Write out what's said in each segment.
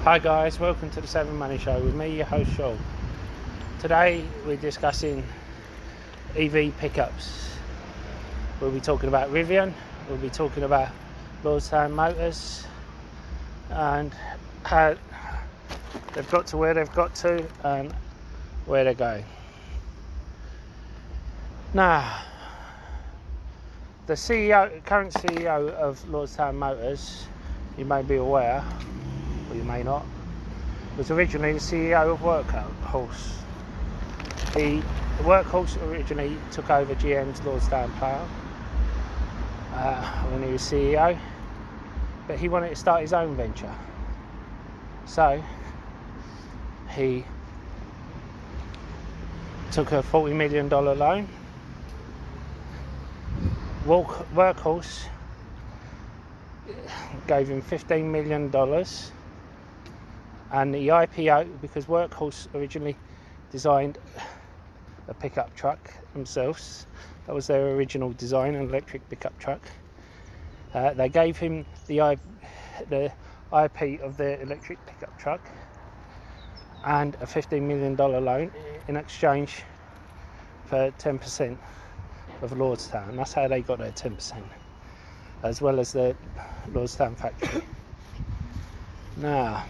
Hi guys, welcome to the 7 Money Show with me, your host Shaw. Today we're discussing EV pickups. We'll be talking about Ryvian, we'll be talking about Lordstown motors and how they've got to where they've got to and where they're going. Now, the current CEO of Lordstown Motors, you may be aware, or you may not, was originally the CEO of Workhorse. The Workhorse originally took over GM's Lordstown plant when he was CEO, but he wanted to start his own venture. So he took a $40 million loan. Workhorse gave him $15 million, and the IPO, because Workhorse originally designed a pickup truck themselves, that was their original design, an electric pickup truck. They gave him the IP of their electric pickup truck and a $15 million loan in exchange for 10% of Lordstown. That's how they got their 10%, as well as the Lordstown factory. Now,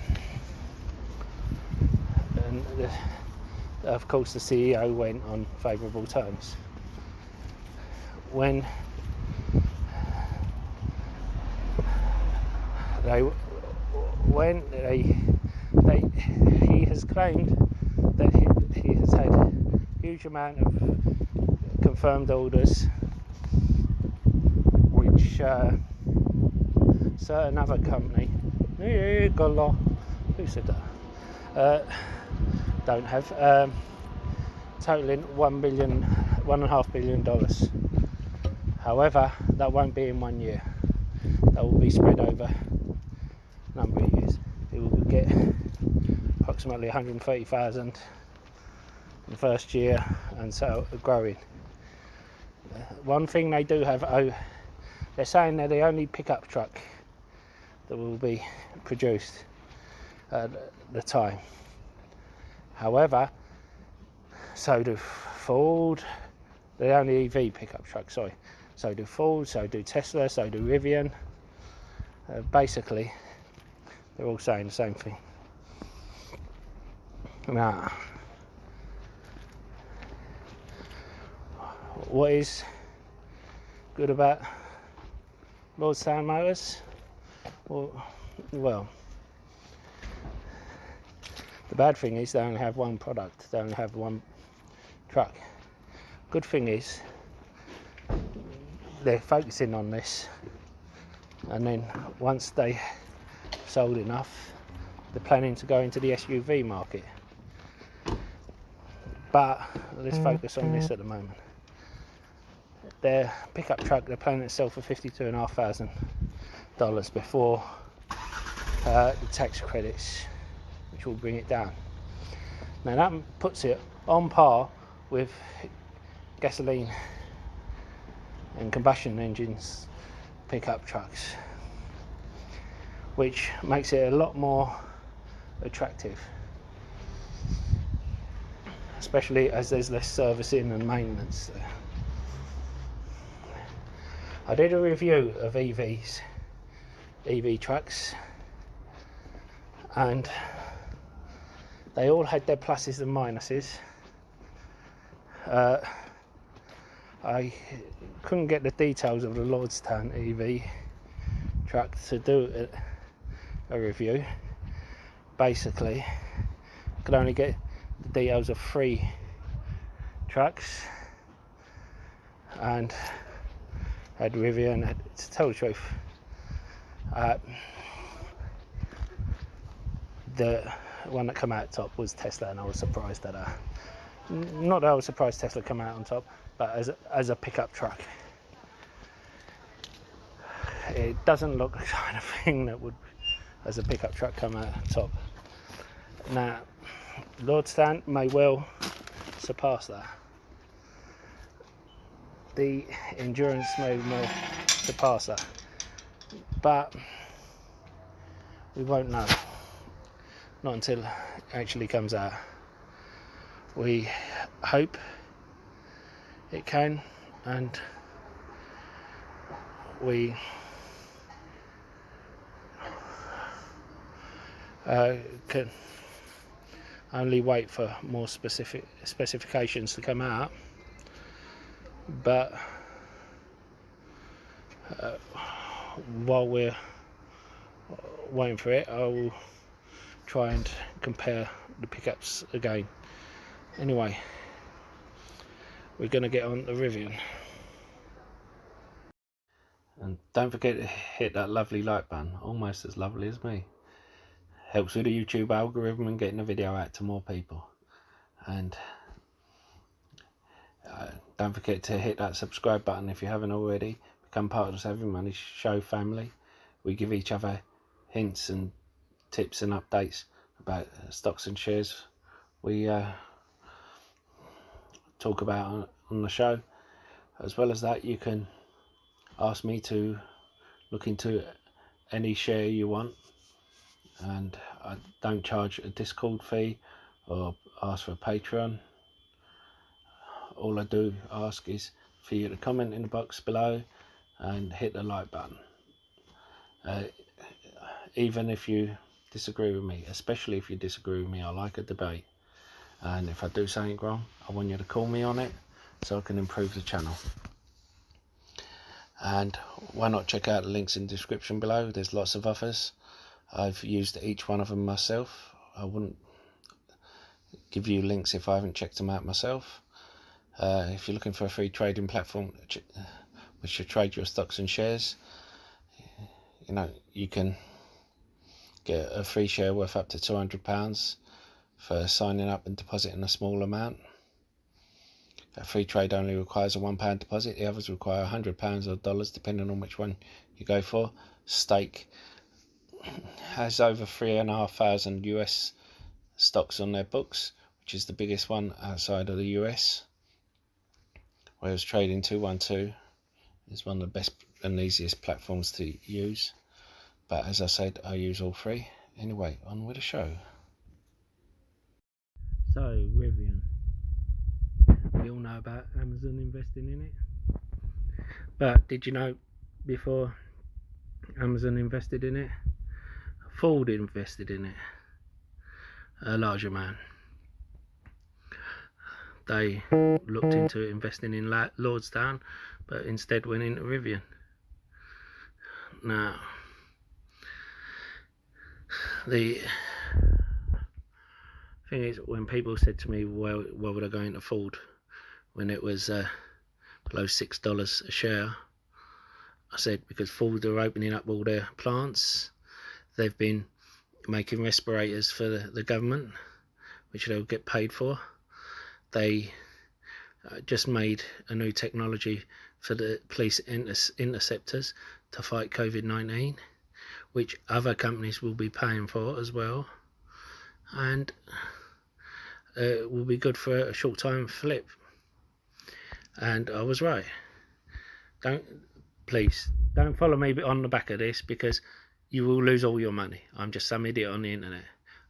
of course, the CEO went on favourable terms. When he has claimed that he has had a huge amount of confirmed orders, which certain other company, who said that, don't have, totaling $1.5 billion. However, that won't be in 1 year. That will be spread over a number of years. It will get approximately 130,000 in the first year, and so growing. One thing they do have, they're saying they're the only pickup truck that will be produced at the time. However, so do Ford, the only EV pickup truck, sorry. So do Ford, so do Tesla, so do Ryvian. Basically, they're all saying the same thing. Now, what is good about Lordstown Motors? Well, the bad thing is they only have one product, they only have one truck. Good thing is they're focusing on this, and then once they sold enough, they're planning to go into the SUV market. But let's focus on this at the moment. Their pickup truck, they're planning to sell for $52,500 before the tax credits, which will bring it down. Now that puts it on par with gasoline and combustion engines pickup trucks, which makes it a lot more attractive, especially as there's less servicing and maintenance there. I did a review of EV trucks, and they all had their pluses and minuses. I couldn't get the details of the Lordstown EV truck to do a review. Basically, I could only get the details of 3 trucks, and had Ryvian. To tell the truth, the one that came out top was Tesla, and I was surprised at that. Not that I was surprised Tesla came out on top, but as a pickup truck, it doesn't look the kind of thing that would, as a pickup truck, come out on top. Now, Lordstown may well surpass that. The endurance may well surpass that, but we won't know. not until it actually comes out. We hope it can, and we can only wait for more specifications to come out. But while we're waiting for it, I will try and compare the pickups again. Anyway, we're going to get on the Ryvian. And don't forget to hit that lovely like button, almost as lovely as me. Helps with the YouTube algorithm and getting the video out to more people. And don't forget to hit that subscribe button if you haven't already. Become part of the Saving Money Show family. We give each other hints and tips and updates about stocks and shares we talk about on the show. As well as that, you can ask me to look into any share you want, and I don't charge a Discord fee or ask for a Patreon. All I do ask is for you to comment in the box below and hit the like button. Even if you disagree with me, especially if you disagree with me, I like a debate. And if I do something wrong, I want you to call me on it so I can improve the channel. And why not check out the links in the description below? There's lots of offers. I've used each one of them myself. I wouldn't give you links if I haven't checked them out myself. If you're looking for a free trading platform which should trade your stocks and shares, you know, you can get a free share worth up to £200 for signing up and depositing a small amount. A free trade only requires a £1 deposit. The others require £100 or dollars, depending on which one you go for. Stake has over 3,500 US stocks on their books, which is the biggest one outside of the US. Whereas Trading 212 is one of the best and easiest platforms to use. But as I said, I use all three. Anyway, on with the show. So, Ryvian. We all know about Amazon investing in it. But did you know before Amazon invested in it, Ford invested in it a large amount. They looked into investing in Lordstown, but instead went into Ryvian. Now, the thing is, when people said to me, well, why would I go into Ford when it was below $6 a share, I said because Ford are opening up all their plants. They've been making respirators for the government, which they'll get paid for. They just made a new technology for the police interceptors to fight COVID-19, which other companies will be paying for as well, and will be good for a short time flip. And I was right. Please don't follow me on the back of this, because you will lose all your money. I'm just some idiot on the internet.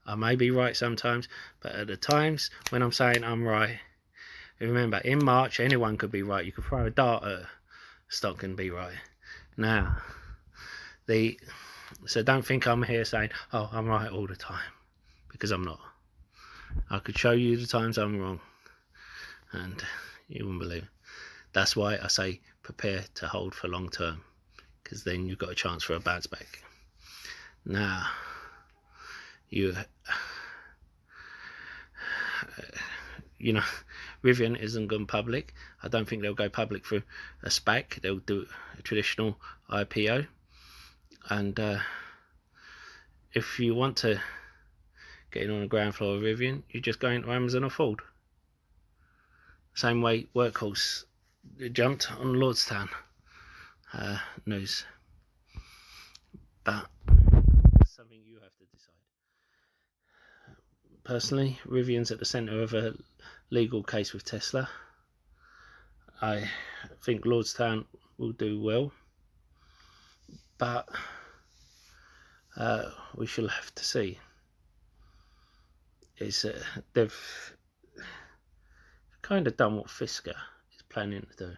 I may be right sometimes, but at the times when I'm saying I'm right, remember, in March anyone could be right. You could throw a dart at a stock and be right. Now, so don't think I'm here saying, oh, I'm right all the time, because I'm not. I could show you the times I'm wrong, and you wouldn't believe it. That's why I say prepare to hold for long term, because then you've got a chance for a bounce back. Now, you know, Ryvian isn't gone public. I don't think they'll go public through a Spaq. They'll do a traditional IPO. And if you want to get in on the ground floor of Ryvian, you just go into Amazon or Ford. Same way Workhorse jumped on Lordstown news. But that's something you have to decide. Personally, Ryvian's at the centre of a legal case with Tesla. I think Lordstown will do well, but we shall have to see. is they've kind of done what Psth is planning to do,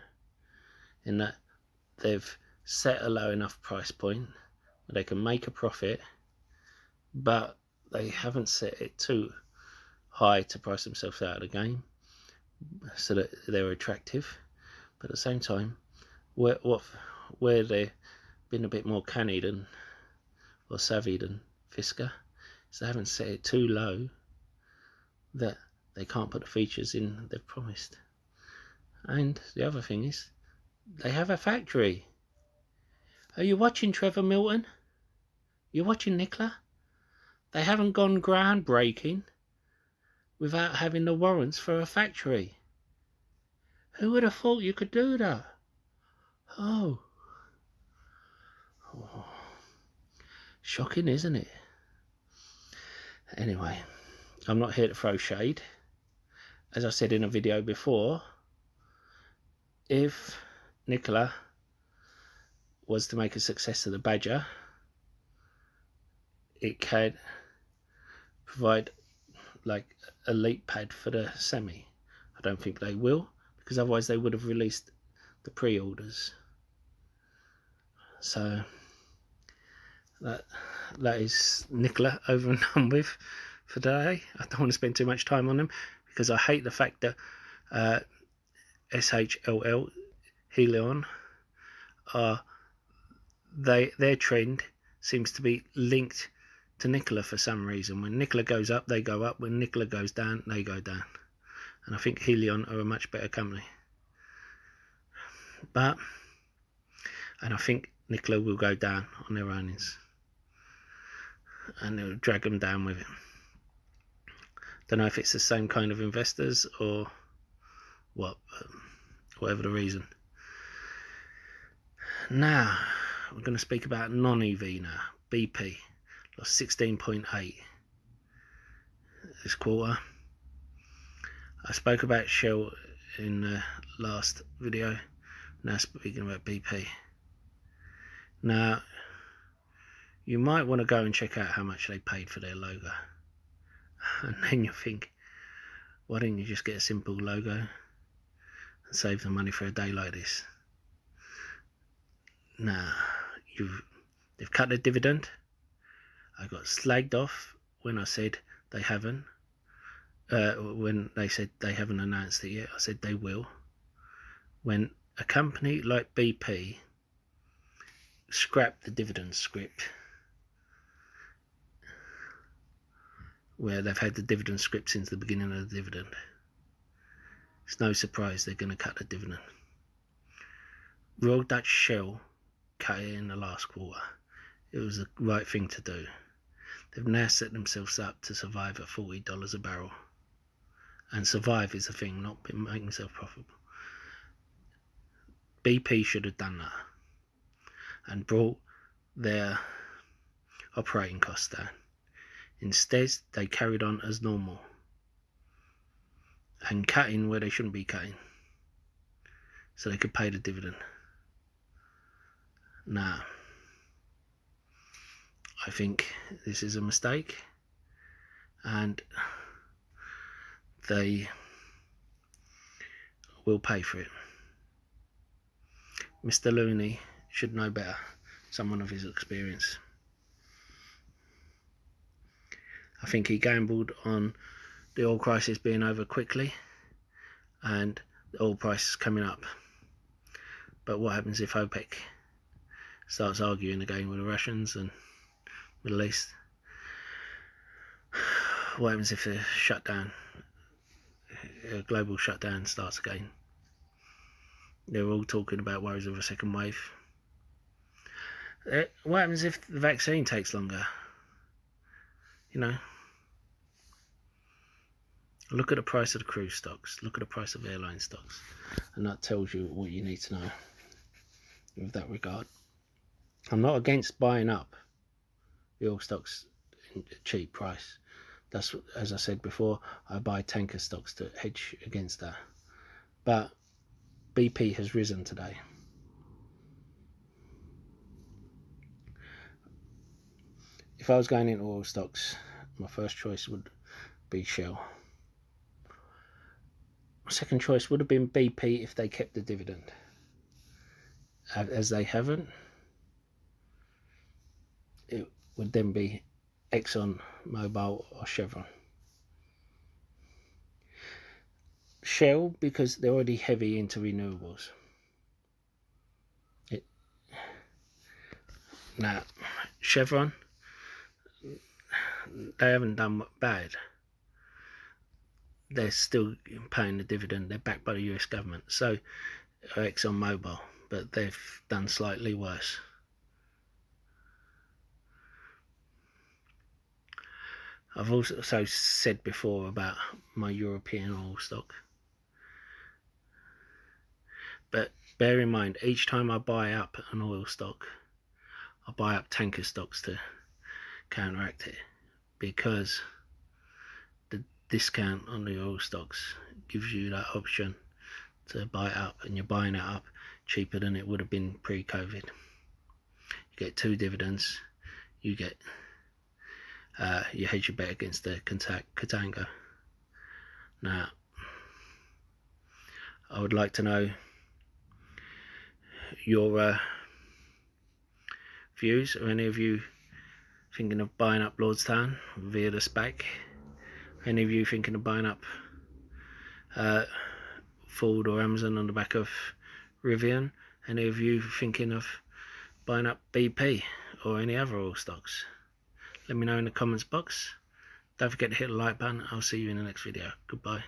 in that they've set a low enough price point where they can make a profit, but they haven't set it too high to price themselves out of the game so that they're attractive. But at the same time, where they've been a bit more canny than, or savvy than Psth, so they haven't set it too low that they can't put the features in they've promised. And the other thing is, they have a factory. Are you watching, Trevor Milton? You watching, Nkla? They haven't gone groundbreaking without having the warrants for a factory. Who would have thought you could do that? Oh. Shocking, isn't it? Anyway, I'm not here to throw shade. As I said in a video before, if Nkla was to make a success of the Badger, it can provide like a leap pad for the semi. I don't think they will, because otherwise they would have released the pre-orders. So that is Nkla over and done with for today. I don't want to spend too much time on them, because I hate the fact that SHLL Helion their trend seems to be linked to Nkla for some reason. When Nkla goes up, they go up. When Nkla goes down, they go down. And I think Helion are a much better company. And I think Nkla will go down on their earnings, and it'll drag them down with it. Don't know if it's the same kind of investors or what, whatever the reason. Now we're going to speak about non-EV now. BP lost 16.8 this quarter. I spoke about Shell in the last video. Now speaking about BP. Now you might want to go and check out how much they paid for their logo, and then you think, why didn't you just get a simple logo and save the money for a day like this? Now they've cut their dividend. I got slagged off when I said they haven't. When they said they haven't announced it yet, I said they will. When a company like BP scrapped the dividend script, where they've had the dividend script since the beginning of the dividend, it's no surprise they're going to cut the dividend. Royal Dutch Shell cut it in the last quarter. It was the right thing to do. They've now set themselves up to survive at $40 a barrel. And survive is the thing, not make themselves profitable. BP should have done that and brought their operating costs down. Instead, they carried on as normal and cutting where they shouldn't be cutting, so they could pay the dividend. Now, I think this is a mistake, and they will pay for it. Mr. Looney should know better, someone of his experience. I think he gambled on the oil crisis being over quickly and the oil prices coming up. But what happens if OPEC starts arguing again with the Russians and Middle East? What happens if the shutdown, a global shutdown, starts again? They're all talking about worries of a second wave. What happens if the vaccine takes longer? You know, look at the price of the cruise stocks, look at the price of airline stocks, and that tells you what you need to know with that regard. I'm not against buying up the oil stocks at a cheap price. That's, as I said before, I buy tanker stocks to hedge against that. But BP has risen today. If I was going into oil stocks, my first choice would be Shell. Second choice would have been BP if they kept the dividend. As they haven't, it would then be Exxon Mobil or Chevron. Shell, because they're already heavy into renewables. Now, Chevron, they haven't done bad. They're still paying the dividend. They're backed by the US government. So, Exxon Mobil, but they've done slightly worse. I've also said before about my European oil stock. But bear in mind, each time I buy up an oil stock, I buy up tanker stocks to counteract it, because the discount on the oil stocks gives you that option to buy it up, and you're buying it up cheaper than it would have been pre-COVID. You get 2 dividends, you get you hedge your bet against the contango. Now, I would like to know your views. Are any of you thinking of buying up Lordstown via the Spaq? Any of you thinking of buying up Ford or Amazon on the back of Ryvian? Any of you thinking of buying up BP or any other oil stocks? Let me know in the comments box. Don't forget to hit the like button. I'll see you in the next video. Goodbye.